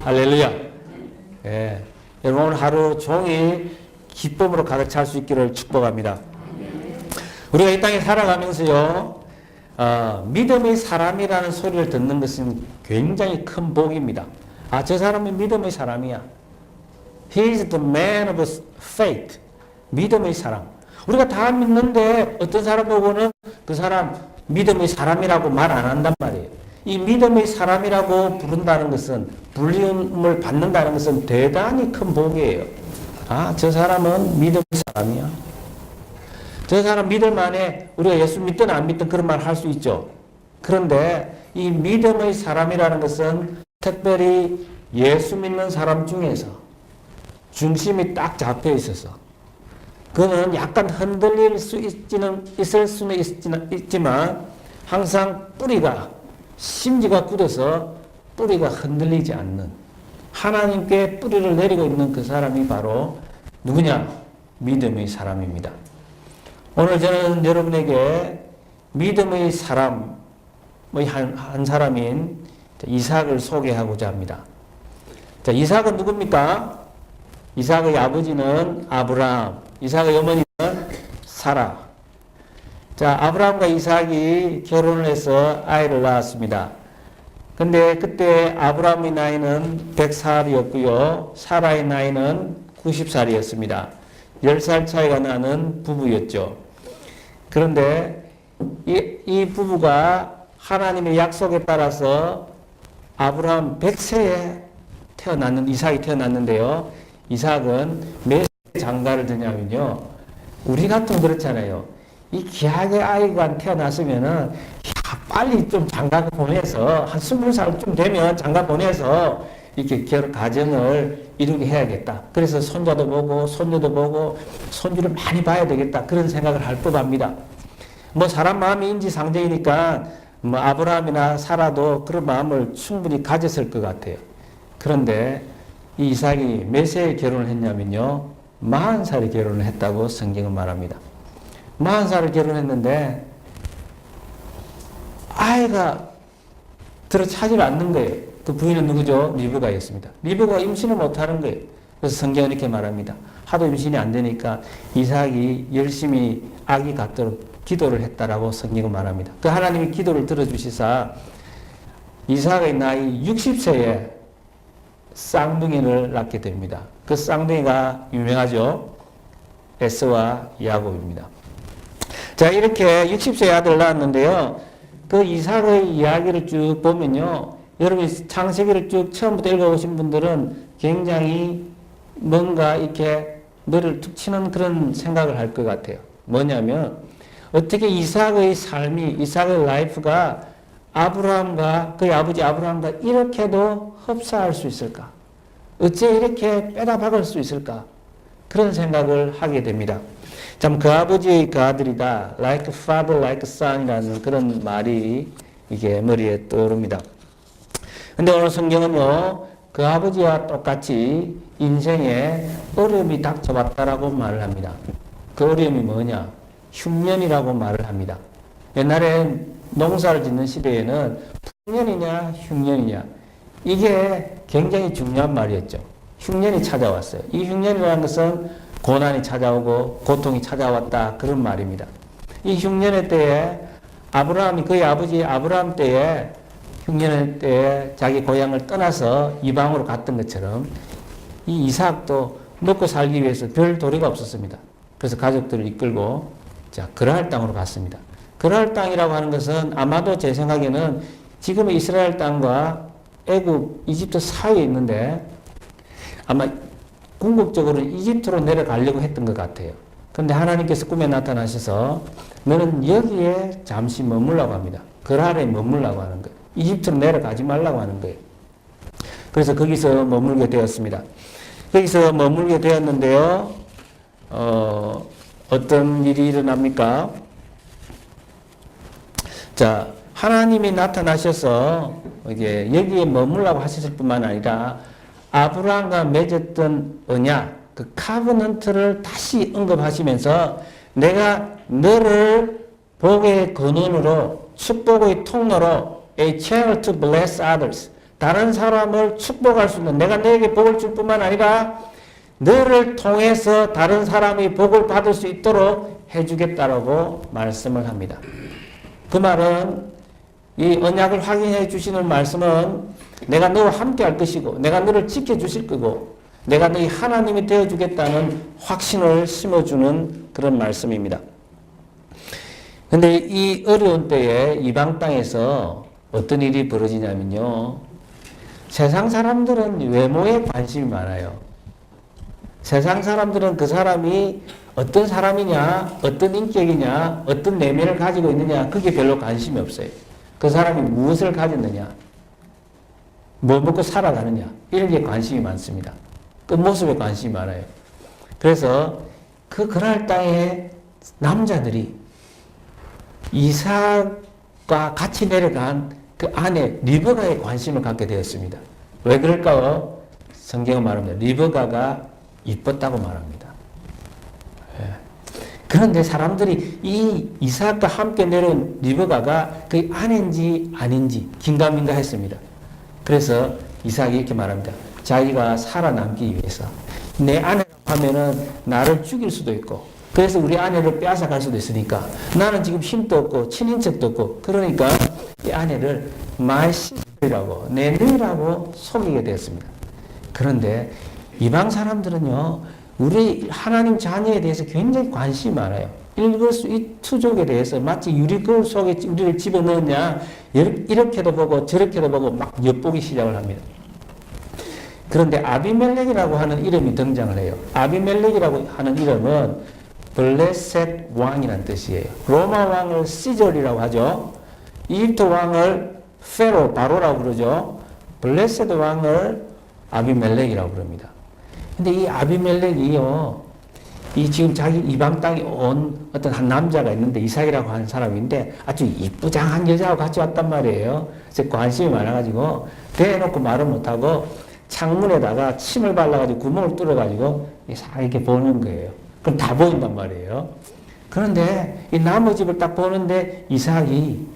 할렐루야. 예. 여러분 오늘 하루 종일 기쁨으로 가득 찰 수 있기를 축복합니다. 우리가 이 땅에 살아가면서요, 믿음의 사람이라는 소리를 듣는 것은 굉장히 큰 복입니다. 아, 저 사람은 믿음의 사람이야. He is the man of faith. 믿음의 사람. 우리가 다 믿는데 어떤 사람 보고는 그 사람 믿음의 사람이라고 말 안 한단 말이에요. 이 믿음의 사람이라고 부른다는 것은, 불림을 받는다는 것은 대단히 큰 복이에요. 아, 저 사람은 믿음의 사람이야. 저 사람 믿을만해. 우리가 예수 믿든 안 믿든 그런 말 할 수 있죠. 그런데 이 믿음의 사람이라는 것은 특별히 예수 믿는 사람 중에서 중심이 딱 잡혀 있어서, 그는 약간 흔들릴 수 있을 수는 있지만 항상 뿌리가, 심지가 굳어서 뿌리가 흔들리지 않는, 하나님께 뿌리를 내리고 있는 그 사람이 바로 누구냐? 믿음의 사람입니다. 오늘 저는 여러분에게 믿음의 사람의 한 사람인 이삭을 소개하고자 합니다. 자, 이삭은 누굽니까? 이삭의 아버지는 아브라함, 이삭의 어머니는 사라. 자, 아브라함과 이삭이 결혼을 해서 아이를 낳았습니다. 근데 그때 아브라함의 나이는 100살이었고요. 사라의 나이는 90살이었습니다. 10살 차이가 나는 부부였죠. 그런데 이 부부가 하나님의 약속에 따라서 아브라함 100세에 이삭이 태어났는데요. 이삭은 몇 세 장가를 드냐면요. 우리 같으면 그렇잖아요. 이 귀하게 아이가 태어났으면은 빨리 좀 장가 보내서 한 20살쯤 되면 장가 보내서 이렇게 가정을 이루게 해야겠다. 그래서 손자도 보고 손녀도 보고 손주를 많이 봐야 되겠다. 그런 생각을 할 법합니다. 뭐 사람 마음이 인지상정이니까 뭐 아브라함이나 사라도 그런 마음을 충분히 가졌을 것 같아요. 그런데 이 이삭이 몇 세에 결혼을 했냐면요. 40살에 결혼을 했다고 성경은 말합니다. 40살에 결혼했는데 아이가 들어차질 않는 거예요. 그 부인은 누구죠? 리브가였습니다. 리브가가 임신을 못하는 거예요. 그래서 성경은 이렇게 말합니다. 하도 임신이 안 되니까 이삭이 열심히 아기 갖도록 기도를 했다라고 성경은 말합니다. 그 하나님이 기도를 들어주시사 이삭의 나이 60세에 쌍둥이를 낳게 됩니다. 그 쌍둥이가 유명하죠. 에서와 야곱입니다. 자, 이렇게 60세의 아들을 낳았는데요. 그 이삭의 이야기를 쭉 보면요. 여러분이 창세기를 쭉 처음부터 읽어보신 분들은 굉장히 뭔가 이렇게 머리를 툭 치는 그런 생각을 할 것 같아요. 뭐냐면 어떻게 이삭의 삶이, 이삭의 라이프가 아브라함과 그의 아버지 아브라함과 이렇게도 흡사할 수 있을까? 어째 이렇게 빼다 박을 수 있을까? 그런 생각을 하게 됩니다. 참, 그 아버지의 그 아들이다. like father, like son이라는 그런 말이 이게 머리에 떠오릅니다. 근데 오늘 성경은요, 그 아버지와 똑같이 인생에 어려움이 닥쳐왔다라고 말을 합니다. 그 어려움이 뭐냐? 흉년이라고 말을 합니다. 옛날에 농사를 짓는 시대에는 풍년이냐, 흉년이냐. 이게 굉장히 중요한 말이었죠. 흉년이 찾아왔어요. 이 흉년이라는 것은 고난이 찾아오고 고통이 찾아왔다. 그런 말입니다. 이 흉년의 때에 아브라함이 그의 아버지 아브라함 때에 흉년의 때에 자기 고향을 떠나서 이방으로 갔던 것처럼 이 이삭도 먹고 살기 위해서 별 도리가 없었습니다. 그래서 가족들을 이끌고 그랄 땅으로 갔습니다. 그랄 땅이라고 하는 것은 아마도 제 생각에는 지금의 이스라엘 땅과 애굽, 이집트 사이에 있는데 아마 궁극적으로는 이집트로 내려가려고 했던 것 같아요. 그런데 하나님께서 꿈에 나타나셔서 너는 여기에 잠시 머물라고 합니다. 그랄에 머물라고 하는 거예요. 이집트로 내려가지 말라고 하는 거예요. 그래서 거기서 머물게 되었습니다. 거기서 머물게 되었는데요. 어떤 일이 일어납니까? 자, 하나님이 나타나셔서 이게 여기에 머물라고 하셨을 뿐만 아니라 아브라함과 맺었던 언약, 그 카버넌트를 다시 언급하시면서 내가 너를 복의 근원으로 축복의 통로로 a channel to bless others, 다른 사람을 축복할 수 있는, 내가 너에게 복을 줄 뿐만 아니라 너를 통해서 다른 사람이 복을 받을 수 있도록 해주겠다라고 말씀을 합니다. 그 말은 이 언약을 확인해 주시는 말씀은 내가 너와 함께 할 것이고 내가 너를 지켜주실 거고 내가 너희 하나님이 되어주겠다는 확신을 심어주는 그런 말씀입니다. 근데 이 어려운 때에 이방 땅에서 어떤 일이 벌어지냐면요. 세상 사람들은 외모에 관심이 많아요. 세상 사람들은 그 사람이 어떤 사람이냐, 어떤 인격이냐, 어떤 내면을 가지고 있느냐, 그게 별로 관심이 없어요. 그 사람이 무엇을 가졌느냐, 뭐 먹고 살아가느냐, 이런 게 관심이 많습니다. 그 모습에 관심이 많아요. 그래서 그 그랄 땅에 남자들이 이삭과 같이 내려간 그 아내 리브가에 관심을 갖게 되었습니다. 왜 그럴까요? 성경은 말합니다. 리브가가 이뻤다고 말합니다. 예. 그런데 사람들이 이 이삭과 함께 내려온 리브가가 그 아내인지 아닌지 긴가민가 했습니다. 그래서 이삭이 이렇게 말합니다. 자기가 살아남기 위해서 내 아내라고 하면은 나를 죽일 수도 있고 그래서 우리 아내를 빼앗아갈 수도 있으니까 나는 지금 힘도 없고 친인척도 없고 그러니까 이 아내를 my sister이라고 내 누이라고 속이게 되었습니다. 그런데 이방 사람들은요 우리 하나님 자녀에 대해서 굉장히 관심이 많아요. 일거수일투족에 대해서 마치 유리거울 속에 우리를 집어넣었냐 이렇게도 보고 저렇게도 보고 막 엿보기 시작을 합니다. 그런데 아비멜렉이라고 하는 이름이 등장을 해요. 아비멜렉이라고 하는 이름은 블레셋 왕이라는 뜻이에요. 로마 왕을 시절이라고 하죠. 이집트 왕을 페로, 바로라고 그러죠. 블레셋 왕을 아비멜렉이라고 부릅니다. 근데 이 아비멜렉이요, 이 지금 자기 이방 땅에 온 어떤 한 남자가 있는데 이삭이라고 하는 사람인데 아주 이쁘장한 여자하고 같이 왔단 말이에요. 그래서 관심이 많아가지고 대놓고 말을 못하고 창문에다가 침을 발라가지고 구멍을 뚫어가지고 이렇게 보는 거예요. 그럼 다 보인단 말이에요. 그런데 이 나무 집을 딱 보는데 이삭이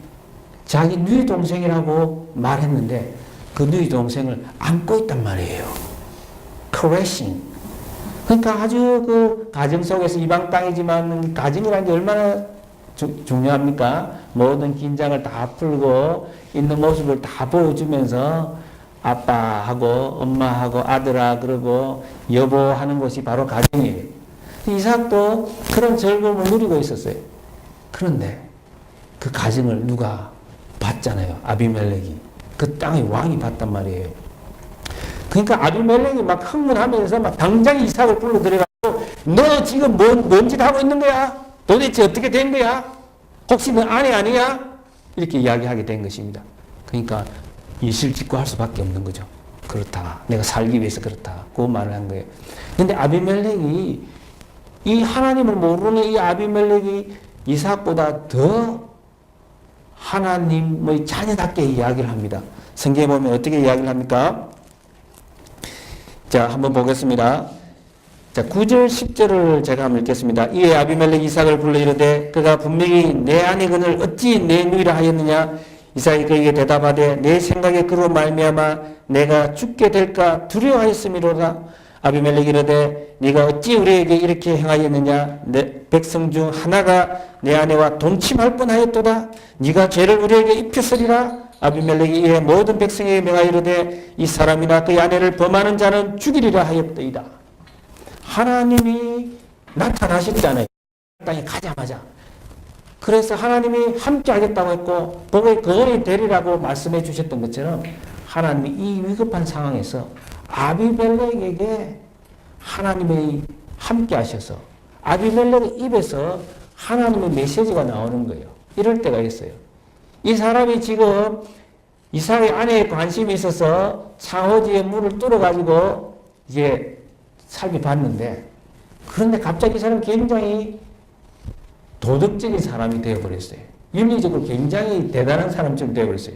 자기 누이 동생이라고 말했는데 그 누이 동생을 안고 있단 말이에요. caressing. 그러니까 아주 그 가정 속에서 이방 땅이지만 가정이라는 게 얼마나 중요합니까? 모든 긴장을 다 풀고 있는 모습을 다 보여주면서 아빠하고 엄마하고 아들아 그러고 여보 하는 곳이 바로 가정이에요. 이삭도 그런 즐거움을 누리고 있었어요. 그런데 그 가정을 누가 봤잖아요. 아비멜렉이. 그 땅의 왕이 봤단 말이에요. 그러니까 아비멜렉이 막 흥분하면서 막 당장 이삭을 불러 들여가지고 너 지금 뭔 짓 하고 있는 거야? 도대체 어떻게 된 거야? 혹시 너 아내 아니야? 이렇게 이야기하게 된 것입니다. 그러니까 이실직고 할 수밖에 없는 거죠. 그렇다. 내가 살기 위해서 그렇다. 그 말을 한 거예요. 근데 아비멜렉이 이 하나님을 모르는 이 아비멜렉이 이삭보다 더 하나님의 자녀답게 이야기를 합니다. 성경에 보면 어떻게 이야기를 합니까? 자, 한번 보겠습니다. 자, 9절, 10절을 제가 한번 읽겠습니다. 이에 아비멜렉 이삭을 불러 이르되 그가 분명히 내 아내 그를 어찌 내 누이라 하였느냐? 이삭이 그에게 대답하되 내 생각에 그로 말미암아 내가 죽게 될까 두려워하였음이로다. 아비멜렉이 이르되 네가 어찌 우리에게 이렇게 행하였느냐? 내 백성 중 하나가 내 아내와 동침할 뻔하였도다. 네가 죄를 우리에게 입혔으리라. 아비멜렉이 이에 모든 백성에게 명하여 이르되 이 사람이나 그의 아내를 범하는 자는 죽이리라 하였더이다. 하나님이 나타나셨잖아요. 땅에 가자마자. 그래서 하나님이 함께 하겠다고 했고 복의 거원이 되리라고 말씀해 주셨던 것처럼 하나님이 이 위급한 상황에서 아비멜렉에게 하나님이 함께 하셔서 아비멜렉의 입에서 하나님의 메시지가 나오는 거예요. 이럴 때가 있어요. 이 사람이 지금 이삭의 아내에 관심이 있어서 창호지에 물을 뚫어가지고 이제 살펴봤는데 그런데 갑자기 이 사람이 굉장히 도덕적인 사람이 되어버렸어요. 윤리적으로 굉장히 대단한 사람처럼 되어버렸어요.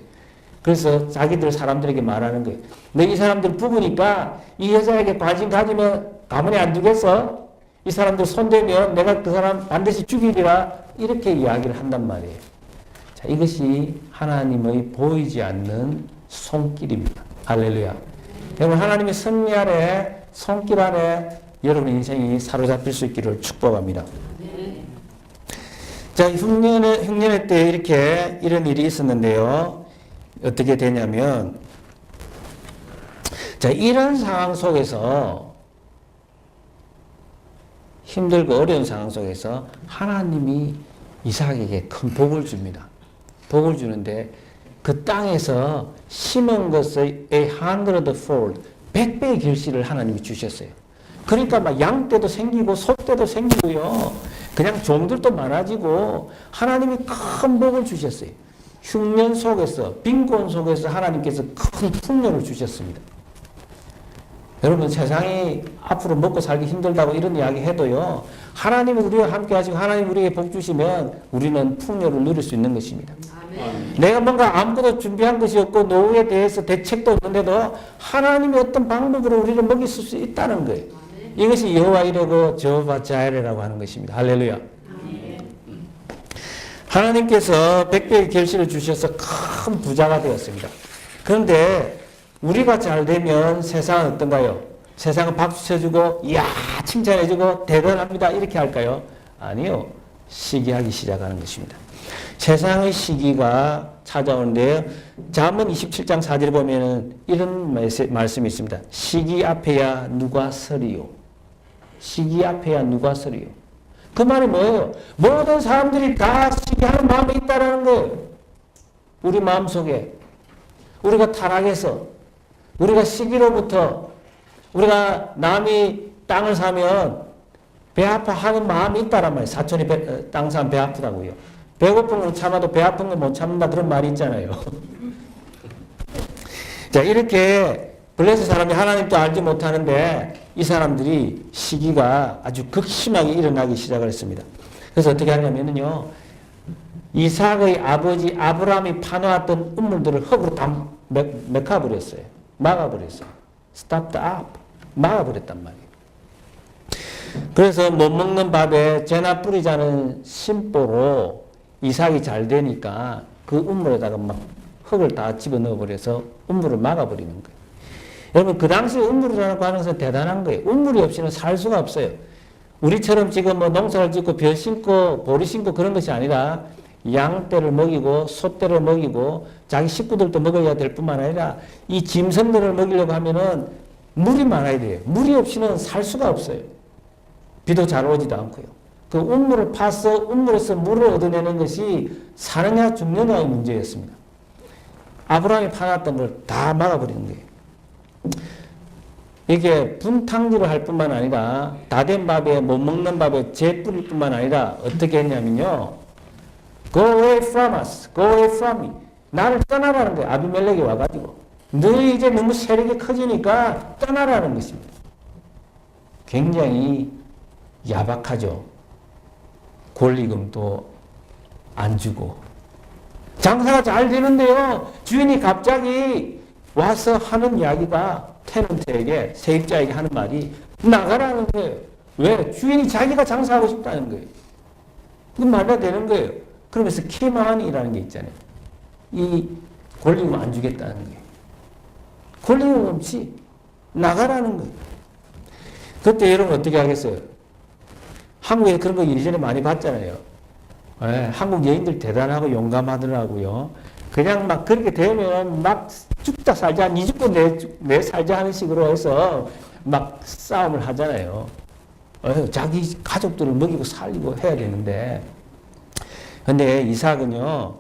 그래서 자기들 사람들에게 말하는 거예요. 너 이 사람들 부부니까 이 여자에게 관심 가지면 가만히 안 두겠어? 이 사람들 손대면 내가 그 사람 반드시 죽이리라 이렇게 이야기를 한단 말이에요. 자, 이것이 하나님의 보이지 않는 손길입니다. 할렐루야. 여러분 하나님의 섭리 아래 손길 안에 여러분 인생이 사로잡힐 수 있기를 축복합니다. 자, 흉년회 때 이렇게 이런 일이 있었는데요. 어떻게 되냐면, 자, 이런 상황 속에서 힘들고 어려운 상황 속에서 하나님이 이삭에게 큰 복을 줍니다. 복을 주는데 그 땅에서 심은 것의 100fold, 100배의 결실을 하나님이 주셨어요. 그러니까 막 양떼도 생기고 소떼도 생기고요. 그냥 종들도 많아지고 하나님이 큰 복을 주셨어요. 흉년 속에서, 빈곤 속에서 하나님께서 큰 풍요를 주셨습니다. 여러분 세상이 앞으로 먹고 살기 힘들다고 이런 이야기 해도요. 하나님이 우리와 함께 하시고 하나님 우리에게 복 주시면 우리는 풍요를 누릴 수 있는 것입니다. 아멘. 내가 뭔가 아무것도 준비한 것이 없고 노후에 대해서 대책도 없는데도 하나님이 어떤 방법으로 우리를 먹일 수 있다는 거예요. 아멘. 이것이 여호와 이레고 저호바 자이레라고 하는 것입니다. 할렐루야. 아멘. 하나님께서 100배의 결실을 주셔서 큰 부자가 되었습니다. 그런데 우리가 잘 되면 세상은 어떤가요? 세상은 박수 쳐주고 이야 칭찬해주고 대단합니다 이렇게 할까요? 아니요. 시기하기 시작하는 것입니다. 세상의 시기가 찾아오는데요. 잠언 27장 4절에 보면 이런 말씀이 있습니다. 시기 앞에야 누가 서리요. 시기 앞에야 누가 서리요. 그 말이 뭐예요? 모든 사람들이 다 시기하는 마음이 있다는 거예요. 우리 마음속에. 우리가 타락해서 우리가 시기로부터 우리가 남이 땅을 사면 배 아파하는 마음이 있다란 말이에요. 사촌이 땅 사면 배 아프다고요. 배고픈 건 참아도 배 아픈 건 못 참는다 그런 말이 있잖아요. 자, 이렇게 블레셋 사람이 하나님도 알지 못하는데 이 사람들이 시기가 아주 극심하게 일어나기 시작을 했습니다. 그래서 어떻게 하냐면요. 이삭의 아버지 아브라함이 파놓았던 우물들을 흙으로 다 메꿔버렸어요. 막아버렸어요. Stop the up. 막아버렸단 말이에요. 그래서 못 먹는 밥에 재나 뿌리자는 심보로 이삭이 잘 되니까 그 우물에다가 막 흙을 다 집어넣어 버려서 우물을 막아버리는 거예요. 여러분 그 당시 우물이라고 하는 것은 대단한 거예요. 우물이 없이는 살 수가 없어요. 우리처럼 지금 뭐 농사를 짓고 벼 심고 보리 심고 그런 것이 아니라 양떼를 먹이고 소떼를 먹이고 자기 식구들도 먹어야 될 뿐만 아니라 이 짐승들을 먹이려고 하면은 물이 많아야 돼요. 물이 없이는 살 수가 없어요. 비도 잘 오지도 않고요. 그 우물을 파서 우물에서 물을 얻어내는 것이 사느냐 죽느냐의 문제였습니다. 아브라함이 파놨던 걸 다 막아버리는 거예요. 이게 분탕질을 할 뿐만 아니라 다 된 밥에 못 먹는 밥에 재 뿌릴 뿐만 아니라 어떻게 했냐면요. Go away from us. Go away from me. 나를 떠나라는 거예요. 아비멜렉이 와가지고. 너희 이제 너무 세력이 커지니까 떠나라는 것입니다. 굉장히 야박하죠. 권리금도 안 주고. 장사가 잘 되는데요. 주인이 갑자기 와서 하는 이야기가 테넌트에게, 세입자에게 하는 말이 나가라는 거예요. 왜? 주인이 자기가 장사하고 싶다는 거예요. 그건 말도 되는 거예요. 그러면서 키만이라는 게 있잖아요. 이 권리금 안 주겠다는 거예요. 권리금 없이 나가라는 거예요. 그때 여러분 어떻게 하겠어요? 한국에 그런 거 이전에 많이 봤잖아요. 네, 한국 여인들 대단하고 용감하더라고요. 그냥 막 그렇게 되면 막 죽다 살자, 니 죽고 내 살자 하는 식으로 해서 막 싸움을 하잖아요. 자기 가족들을 먹이고 살리고 해야 되는데. 근데 이삭은요,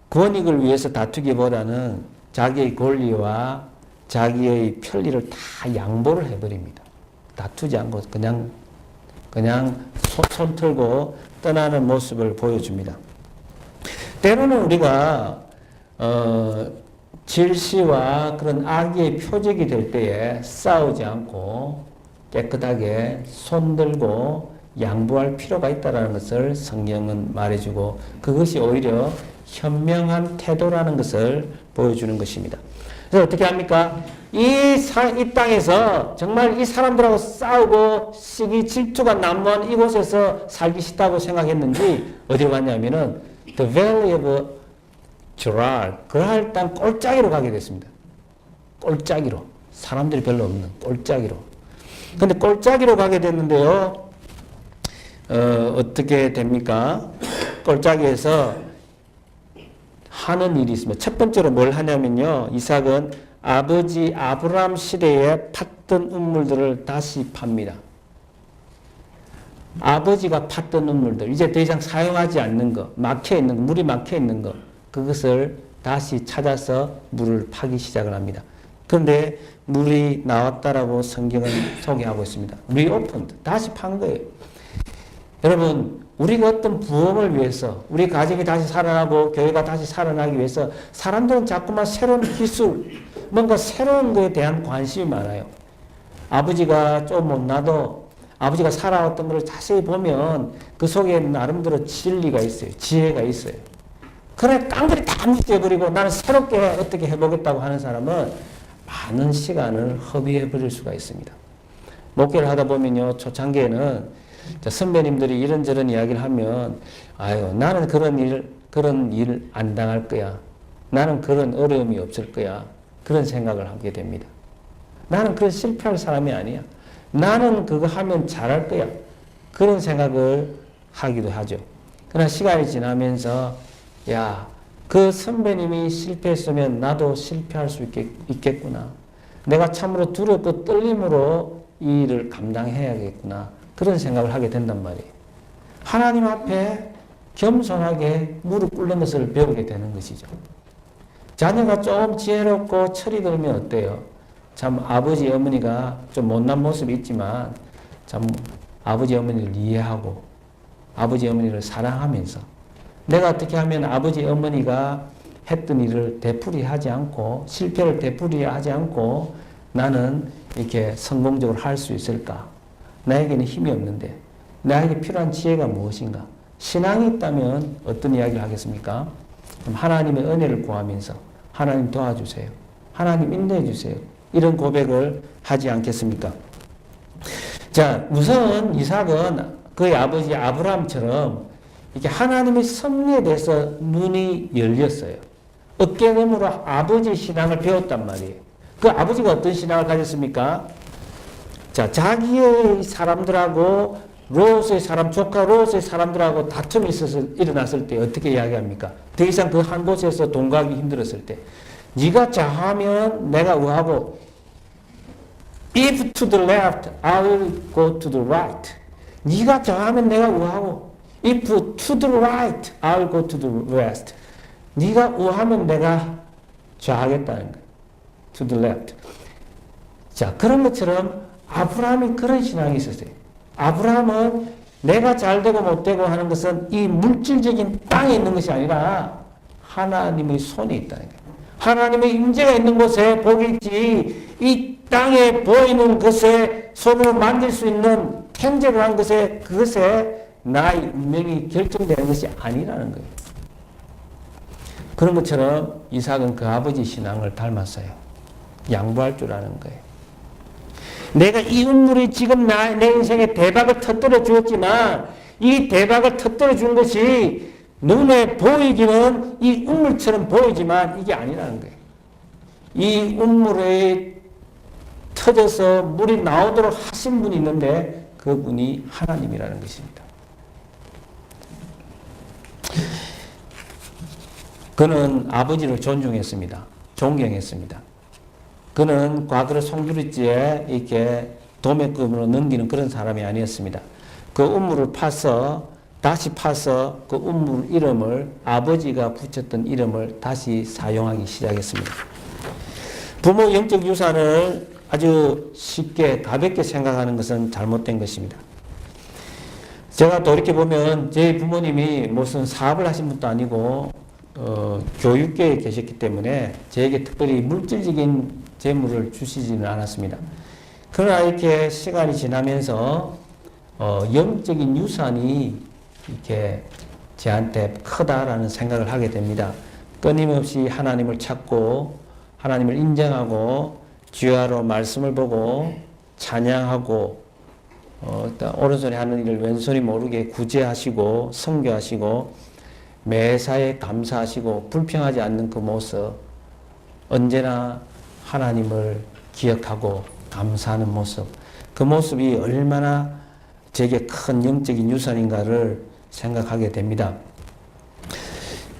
권익을 위해서 다투기보다는 자기의 권리와 자기의 편리를 다 양보를 해버립니다. 다투지 않고 그냥 손 틀고 떠나는 모습을 보여줍니다. 때로는 우리가 질시와 그런 악의 표적이 될 때에 싸우지 않고 깨끗하게 손들고 양보할 필요가 있다는 것을 성경은 말해주고 그것이 오히려 현명한 태도라는 것을 보여주는 것입니다. 그래서 어떻게 합니까? 이 땅에서 정말 이 사람들하고 싸우고 시기 질투가 난무한 이곳에서 살기 싫다고 생각했는지 어디로 갔냐면은 The Valley of Gerar, 그랄 땅 꼴짜기로 가게 됐습니다. 꼴짜기로. 사람들이 별로 없는 꼴짜기로. 근데 꼴짜기로 가게 됐는데요. 어떻게 됩니까? 꼴짜기에서 하는 일이 있습니다. 첫 번째로 뭘 하냐면요. 이삭은 아버지 아브라함 시대에 팠던 우물들을 다시 팝니다. 아버지가 팠던 우물들, 이제 더 이상 사용하지 않는 거, 막혀있는 거, 물이 막혀있는 거, 그것을 다시 찾아서 물을 파기 시작을 합니다. 그런데 물이 나왔다라고 성경은 소개하고 있습니다. reopened, 다시 판 거예요. 여러분, 우리가 어떤 부흥을 위해서, 우리 가정이 다시 살아나고 교회가 다시 살아나기 위해서 사람들은 자꾸만 새로운 기술, 뭔가 새로운 것에 대한 관심이 많아요. 아버지가 좀 못나도 아버지가 살아왔던 것을 자세히 보면 그 속에 나름대로 진리가 있어요. 지혜가 있어요. 그래 깡그리 다 묵혀버리고 나는 새롭게 어떻게 해보겠다고 하는 사람은 많은 시간을 허비해 버릴 수가 있습니다. 목회를 하다 보면요. 초창기에는 선배님들이 이런저런 이야기를 하면 아유 나는 그런 일 안 당할 거야. 나는 그런 어려움이 없을 거야. 그런 생각을 하게 됩니다. 나는 그런 실패할 사람이 아니야. 나는 그거 하면 잘할 거야. 그런 생각을 하기도 하죠. 그러나 시간이 지나면서 야, 그 선배님이 실패했으면 나도 실패할 수 있겠구나. 내가 참으로 두렵고 떨림으로 이 일을 감당해야겠구나. 그런 생각을 하게 된단 말이에요. 하나님 앞에 겸손하게 무릎 꿇는 것을 배우게 되는 것이죠. 자녀가 좀 지혜롭고 철이 들면 어때요? 참 아버지 어머니가 좀 못난 모습이 있지만 참 아버지 어머니를 이해하고 아버지 어머니를 사랑하면서 내가 어떻게 하면 아버지 어머니가 했던 일을 되풀이하지 않고 실패를 되풀이하지 않고 나는 이렇게 성공적으로 할 수 있을까? 나에게는 힘이 없는데 나에게 필요한 지혜가 무엇인가? 신앙이 있다면 어떤 이야기를 하겠습니까? 그럼 하나님의 은혜를 구하면서 하나님 도와주세요. 하나님 인도해 주세요. 이런 고백을 하지 않겠습니까? 자, 우선 이삭은 그의 아버지 아브라함처럼 이렇게 하나님의 섭리에 대해서 눈이 열렸어요. 어깨너머로 아버지 신앙을 배웠단 말이에요. 그 아버지가 어떤 신앙을 가졌습니까? 자, 자기의 사람들하고 롯의 사람, 조카 롯의 사람들하고 다툼이 일어났을 때 어떻게 이야기합니까? 더 이상 그 한 곳에서 동거하기 힘들었을 때 네가 좌하면 내가 우하고 If to the left, I will go to the right. 네가 좌하면 내가 우하고 If to the right, I will go to the west. 네가 우하면 내가 좌하겠다는 거예요. To the left. 자, 그런 것처럼 아브라함이 그런 신앙이 있었어요. 아브라함은 내가 잘되고 못되고 하는 것은 이 물질적인 땅에 있는 것이 아니라 하나님의 손에 있다는 거예요. 하나님의 임재가 있는 곳에 복이 있지 이 땅에 보이는 것에 손으로 만질 수 있는 탱저블한 것에 그것에 나의 운명이 결정되는 것이 아니라는 거예요. 그런 것처럼 이삭은 그 아버지 신앙을 닮았어요. 양보할 줄 아는 거예요. 내가 이 운물이 지금 내 인생에 대박을 터뜨려 주었지만 이 대박을 터뜨려 준 것이 눈에 보이기는 이 운물처럼 보이지만 이게 아니라는 거예요. 이 운물에 터져서 물이 나오도록 하신 분이 있는데 그분이 하나님이라는 것입니다. 그는 아버지를 존중했습니다. 존경했습니다. 그는 과거의 송두리째 이렇게 도매금으로 넘기는 그런 사람이 아니었습니다. 그 우물을 다시 파서 그 우물 이름을 아버지가 붙였던 이름을 다시 사용하기 시작했습니다. 부모 영적 유산을 아주 쉽게 가볍게 생각하는 것은 잘못된 것입니다. 제가 돌이켜보면 제 부모님이 무슨 사업을 하신 분도 아니고 교육계에 계셨기 때문에 저에게 특별히 물질적인 재물을 주시지는 않았습니다. 그러나 이렇게 시간이 지나면서 영적인 유산이 이렇게 저한테 크다라는 생각을 하게 됩니다. 끊임없이 하나님을 찾고 하나님을 인정하고 주야로 말씀을 보고 찬양하고 오른손이 하는 일을 왼손이 모르게 구제하시고 선교하시고 매사에 감사하시고 불평하지 않는 그 모습 언제나 하나님을 기억하고 감사하는 모습, 그 모습이 얼마나 제게 큰 영적인 유산인가를 생각하게 됩니다.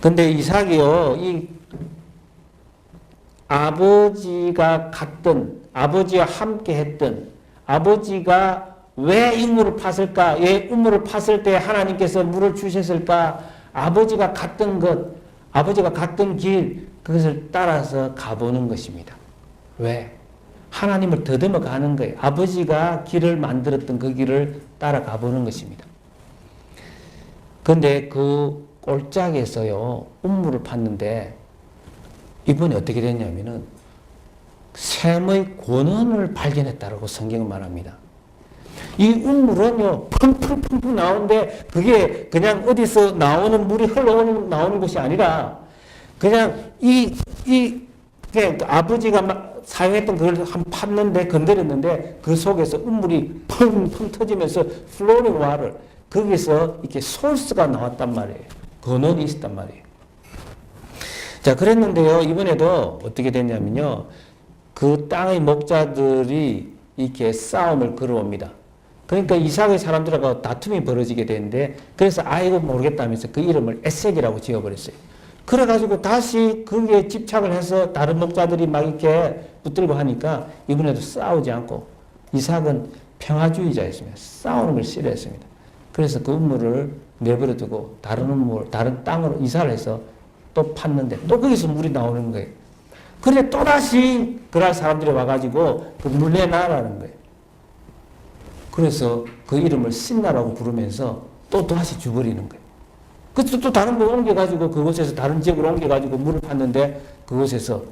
근데 이삭이요, 이 아버지가 갔던, 아버지와 함께 했던, 아버지가 왜 이 물을 팠을까? 왜 우물을 팠을 때 하나님께서 물을 주셨을까? 아버지가 갔던 것, 아버지가 갔던 길, 그것을 따라서 가보는 것입니다. 왜? 하나님을 더듬어 가는 거예요. 아버지가 길을 만들었던 그 길을 따라가 보는 것입니다. 그런데 그 꼴짝에서요, 우물을 팠는데 이번에 어떻게 됐냐면은 샘의 권원을 발견했다라고 성경은 말합니다. 이 우물은요, 펑펑펑펑 나오는데 그게 그냥 어디서 나오는 물이 나오는 것이 아니라 그냥 그냥 아버지가 사용했던 그걸 한 팠는데 건드렸는데 그 속에서 우물이 펑펑 터지면서 flowing water, 거기서 이렇게 소스가 나왔단 말이에요. 근원이 있었단 말이에요. 자, 그랬는데요, 이번에도 어떻게 됐냐면요, 그 땅의 목자들이 이렇게 싸움을 걸어옵니다. 그러니까 이삭의 사람들하고 다툼이 벌어지게 되는데, 그래서 아이고 모르겠다면서 그 이름을 에색이라고 지어버렸어요. 그래가지고 다시 거기에 집착을 해서 다른 목자들이 막 이렇게 붙들고 하니까 이번에도 싸우지 않고 이삭은 평화주의자였습니다. 싸우는 걸 싫어했습니다. 그래서 그 우물을 내버려 두고 다른 땅으로 이사를 해서 또 팠는데 또 거기서 물이 나오는 거예요. 그런데 또다시 그날 사람들이 와가지고 그 물 내놔라는 거예요. 그래서 그 이름을 신나라고 부르면서 또 다시 줘버리는 거예요. 그래서 또 다른 거 옮겨가지고 그곳에서 다른 지역으로 옮겨가지고 물을 팠는데 그곳에서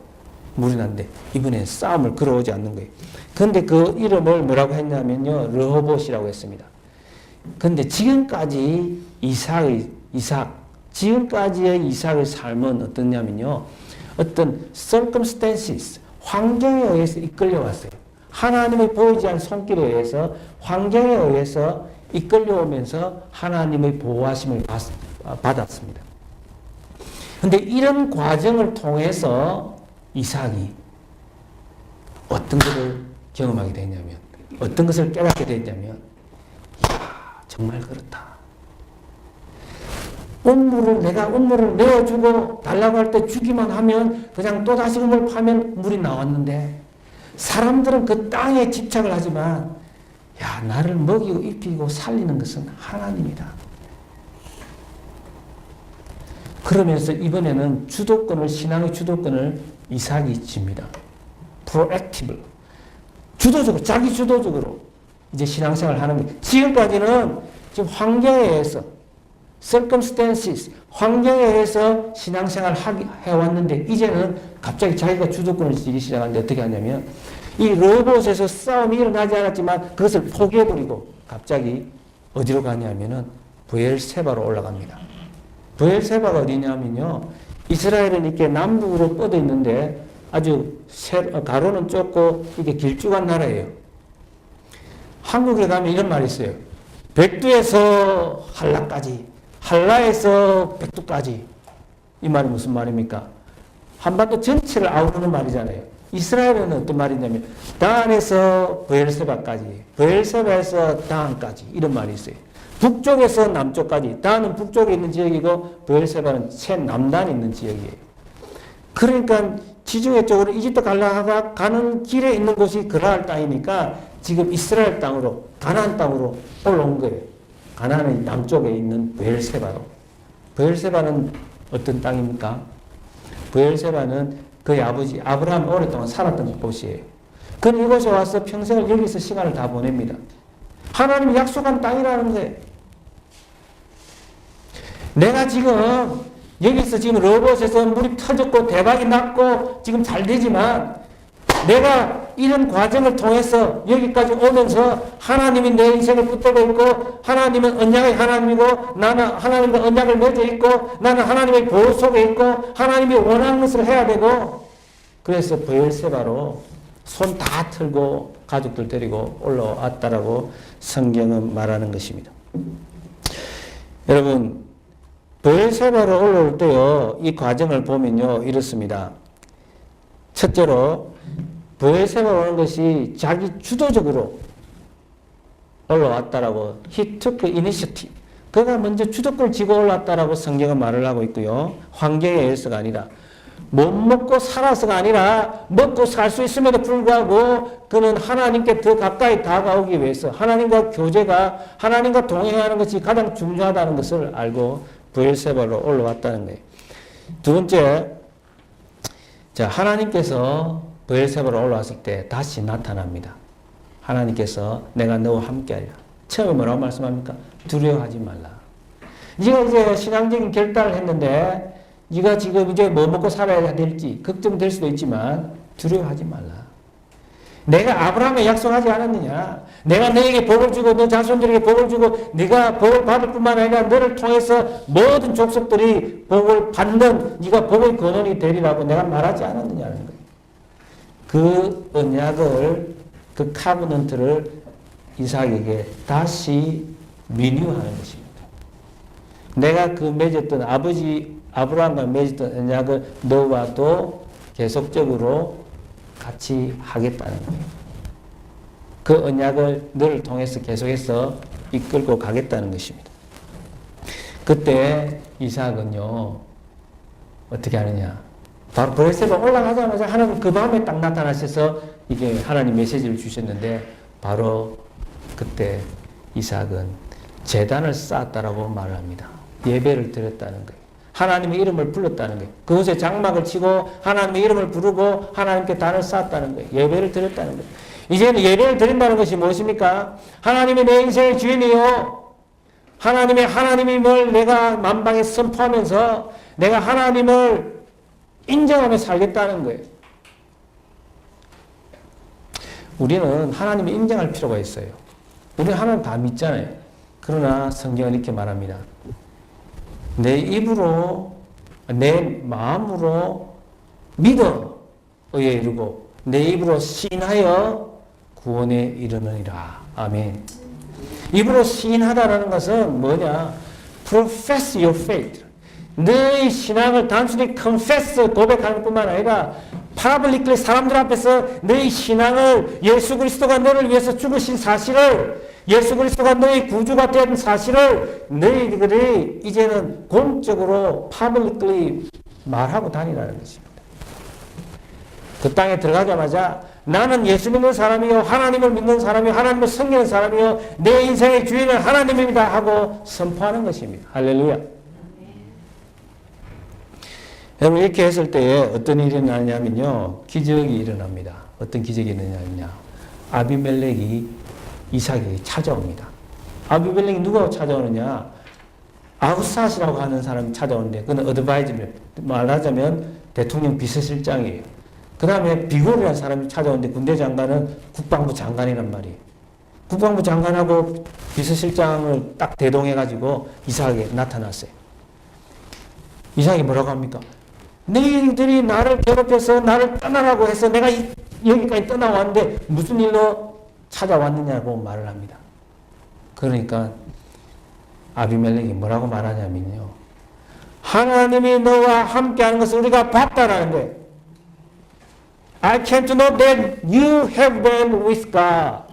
물이 났는데 이번엔 싸움을 걸어오지 않는 거예요. 그런데 그 이름을 뭐라고 했냐면요, 르호봇이라고 했습니다. 그런데 지금까지 지금까지의 이삭의 삶은 어떠냐면요, 어떤 circumstances, 환경에 의해서 이끌려왔어요. 하나님의 보이지 않는 손길에 의해서, 환경에 의해서 이끌려오면서 하나님의 보호하심을 받았습니다. 그런데 이런 과정을 통해서 이삭이 어떤 것을 경험하게 됐냐면, 어떤 것을 깨닫게 됐냐면, 이야, 정말 그렇다. 내가 우물을 내어주고 달라고 할 때 주기만 하면 그냥 또다시 우물을 파면 물이 나왔는데, 사람들은 그 땅에 집착을 하지만, 야, 나를 먹이고 입히고 살리는 것은 하나님이다. 그러면서 이번에는 신앙의 주도권을 이삭이 집니다. proactive. 자기 주도적으로 이제 신앙생활을 하는 거예요. 지금까지는 지금 환경에 의해서, circumstances, 환경에 의해서 신앙생활을 해왔는데, 이제는 갑자기 자기가 주도권을 지기 시작하는데 어떻게 하냐면, 이 르호봇에서 싸움이 일어나지 않았지만 그것을 포기해버리고 갑자기 어디로 가냐면은 브엘세바로 올라갑니다. 브엘세바가 어디냐면요, 이스라엘은 이렇게 남북으로 뻗어 있는데 아주 가로는 좁고 이게 길쭉한 나라예요. 한국에 가면 이런 말이 있어요. 백두에서 한라까지, 한라에서 백두까지. 이 말이 무슨 말입니까? 한반도 전체를 아우르는 말이잖아요. 이스라엘은 어떤 말이냐면 단에서 브엘세바까지, 브엘세바에서 단까지, 이런 말이 있어요. 북쪽에서 남쪽까지, 단은 북쪽에 있는 지역이고 브엘세바는 최남단에 있는 지역이에요. 그러니까 지중해 쪽으로 이집트 가는 길에 있는 곳이 그라할 땅이니까 지금 이스라엘 땅으로, 가나안 땅으로 올라온 거예요. 가나안의 남쪽에 있는 브엘세바로. 브엘세바는 어떤 땅입니까? 브엘세바는 그의 아버지 아브라함이 오랫동안 살았던 곳이에요. 그는 이곳에 와서 평생을 여기서 시간을 다 보냅니다. 하나님이 약속한 땅이라는 거예요. 내가 지금 여기서 지금 르호봇에서 물이 터졌고 대박이 났고 지금 잘 되지만, 내가 이런 과정을 통해서 여기까지 오면서 하나님이 내 인생을 붙들고 있고, 하나님은 언약의 하나님이고, 나는 하나님과 언약을 맺어 있고, 나는 하나님의 보호 속에 있고, 하나님이 원하는 것을 해야 되고, 그래서 브엘세바로 손 다 틀고 가족들 데리고 올라왔다라고 성경은 말하는 것입니다. 여러분, 브엘세바로 올라올 때요, 이 과정을 보면요, 이렇습니다. 첫째로 브엘세바가 오는 것이 자기 주도적으로 올라왔다라고 He took initiative. 그가 먼저 주도권을 쥐고 올랐다라고 성경은 말을 하고 있고요. 환경에 의해서가 아니라 못 먹고 살아서가 아니라 먹고 살 수 있음에도 불구하고 그는 하나님께 더 가까이 다가오기 위해서 하나님과 교제가 하나님과 동행하는 것이 가장 중요하다는 것을 알고 브엘세바로 올라왔다는 거예요. 두 번째, 자, 하나님께서 브엘세바로 올라왔을 때 다시 나타납니다. 하나님께서 내가 너와 함께하리라. 처음에 뭐라고 말씀합니까? 두려워하지 말라. 네가 이제 신앙적인 결단을 했는데 네가 지금 이제 뭐 먹고 살아야 될지 걱정될 수도 있지만 두려워하지 말라. 내가 아브라함에 약속하지 않았느냐? 내가 너에게 복을 주고 너 자손들에게 복을 주고 네가 복을 받을 뿐만 아니라 너를 통해서 모든 족속들이 복을 받는 네가 복의 근원이 되리라고 내가 말하지 않았느냐는 거예요. 그 언약을 그 카브넌트를 이삭에게 다시 리뉴하는 것입니다. 내가 그 맺었던 아버지 아브라함과 맺었던 언약을 너와 또 계속적으로 같이 하겠다는 거예요. 그 언약을 너를 통해서 계속해서 이끌고 가겠다는 것입니다. 그때 이삭은요 어떻게 하느냐? 바로 브엘세바 올라가자마자 하나님 그 밤에 딱 나타나셔서 이게 하나님 메시지를 주셨는데 바로 그때 이삭은 제단을 쌓았다라고 말을 합니다. 예배를 드렸다는 거예요. 하나님의 이름을 불렀다는 거예요. 그곳에 장막을 치고 하나님의 이름을 부르고 하나님께 단을 쌓았다는 거예요. 예배를 드렸다는 거예요. 이제는 예배를 드린다는 것이 무엇입니까? 하나님이 내 인생의 주인이요. 하나님임을 내가 만방에 선포하면서 내가 하나님을 인정하며 살겠다는 거예요. 우리는 하나님을 인정할 필요가 있어요. 우리는 하나님 다 믿잖아요. 그러나 성경은 이렇게 말합니다. 내 입으로 내 마음으로 믿어 의에 이르고 내 입으로 시인하여 구원에 이르느니라. 아멘. 입으로 시인하다라는 것은 뭐냐? Profess your faith. 너의 신앙을 단순히 confess 고백하는 뿐만 아니라 publicly 사람들 앞에서 너의 신앙을 예수 그리스도가 너를 위해서 죽으신 사실을 예수 그리스도가 너의 구주가 된 사실을 너희들이 이제는 공적으로 publicly 말하고 다니라는 것입니다. 그 땅에 들어가자마자 나는 예수 믿는 사람이요 하나님을 믿는 사람이요 하나님을 섬기는 사람이요 내 인생의 주인은 하나님입니다 하고 선포하는 것입니다. 할렐루야. 여러분 이렇게 했을 때에 어떤 일이 일어나냐면요. 기적이 일어납니다. 어떤 기적이 일어나냐면요. 아비멜렉이 이삭에게 찾아옵니다. 아비멜렉이 누가 찾아오느냐? 아우삿이라고 하는 사람이 찾아오는데 그는 어드바이저를 말하자면 대통령 비서실장이에요. 그 다음에 비골이라는 사람이 찾아오는데 군대 장관은 국방부 장관이란 말이에요. 국방부 장관하고 비서실장을 딱 대동해가지고 이삭에게 나타났어요. 이삭이 뭐라고 합니까? 너희들이 나를 괴롭혀서 나를 떠나라고 해서 내가 여기까지 떠나왔는데 무슨 일로 찾아왔느냐고 말을 합니다. 그러니까 아비멜렉이 뭐라고 말하냐면요. 하나님이 너와 함께하는 것을 우리가 봤다라는 거예요. I came to know that you have been with God.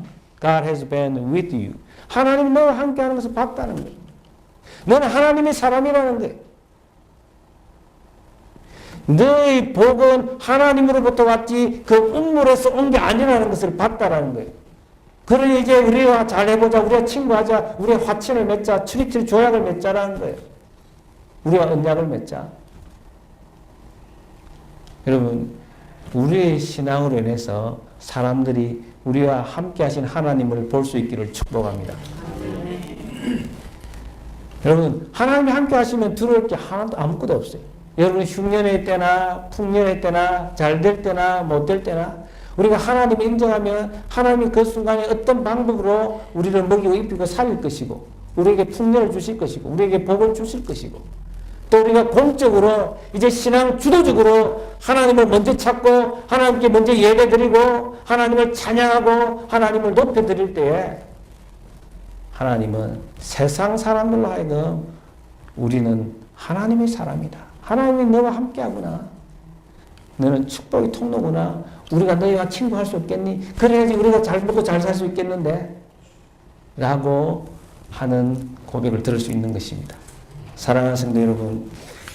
God has been with you. 하나님이 너와 함께하는 것을 봤다는 거예요. 너는 하나님의 사람이라는 거예요. 너의 복은 하나님으로부터 왔지 그 음물에서 온 게 아니라는 것을 봤다라는 거예요. 그러니 이제 우리와 잘해보자, 우리와 친구하자, 우리와 화친을 맺자, 트리티 조약을 맺자라는 거예요. 우리와 언약을 맺자. 여러분, 우리의 신앙으로 인해서 사람들이 우리와 함께 하신 하나님을 볼 수 있기를 축복합니다. 여러분, 하나님이 함께 하시면 들어올 게 하나도 아무것도 없어요. 여러분 흉년의 때나 풍년의 때나 잘 될 때나 못 될 때나 우리가 하나님을 인정하면 하나님이 그 순간에 어떤 방법으로 우리를 먹이고 입히고 살릴 것이고 우리에게 풍년을 주실 것이고 우리에게 복을 주실 것이고 또 우리가 공적으로 이제 신앙 주도적으로 하나님을 먼저 찾고 하나님께 먼저 예배드리고 하나님을 찬양하고 하나님을 높여드릴 때에 하나님은 세상 사람들로 하여금 우리는 하나님의 사람이다. 하나님이 너와 함께하구나. 너는 축복의 통로구나. 우리가 너희와 친구할 수 없겠니? 그래야지 우리가 잘 먹고 잘 살 수 있겠는데? 라고 하는 고백을 들을 수 있는 것입니다. 사랑하는 성도 여러분,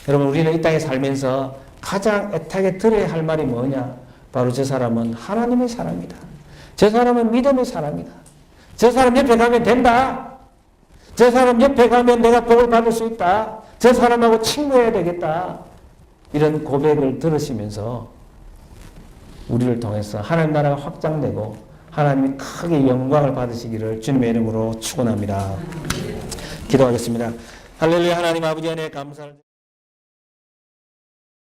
우리는 이 땅에 살면서 가장 애타게 들어야 할 말이 뭐냐? 바로 저 사람은 하나님의 사람이다. 저 사람은 믿음의 사람이다. 저 사람 옆에 가면 된다. 저 사람 옆에 가면 내가 복을 받을 수 있다. 저 사람하고 친구해야 되겠다. 이런 고백을 들으시면서 우리를 통해서 하나님 나라가 확장되고 하나님이 크게 영광을 받으시기를 주님의 이름으로 축원합니다. 기도하겠습니다. 할렐루야. 하나님 아버지 안에 감사를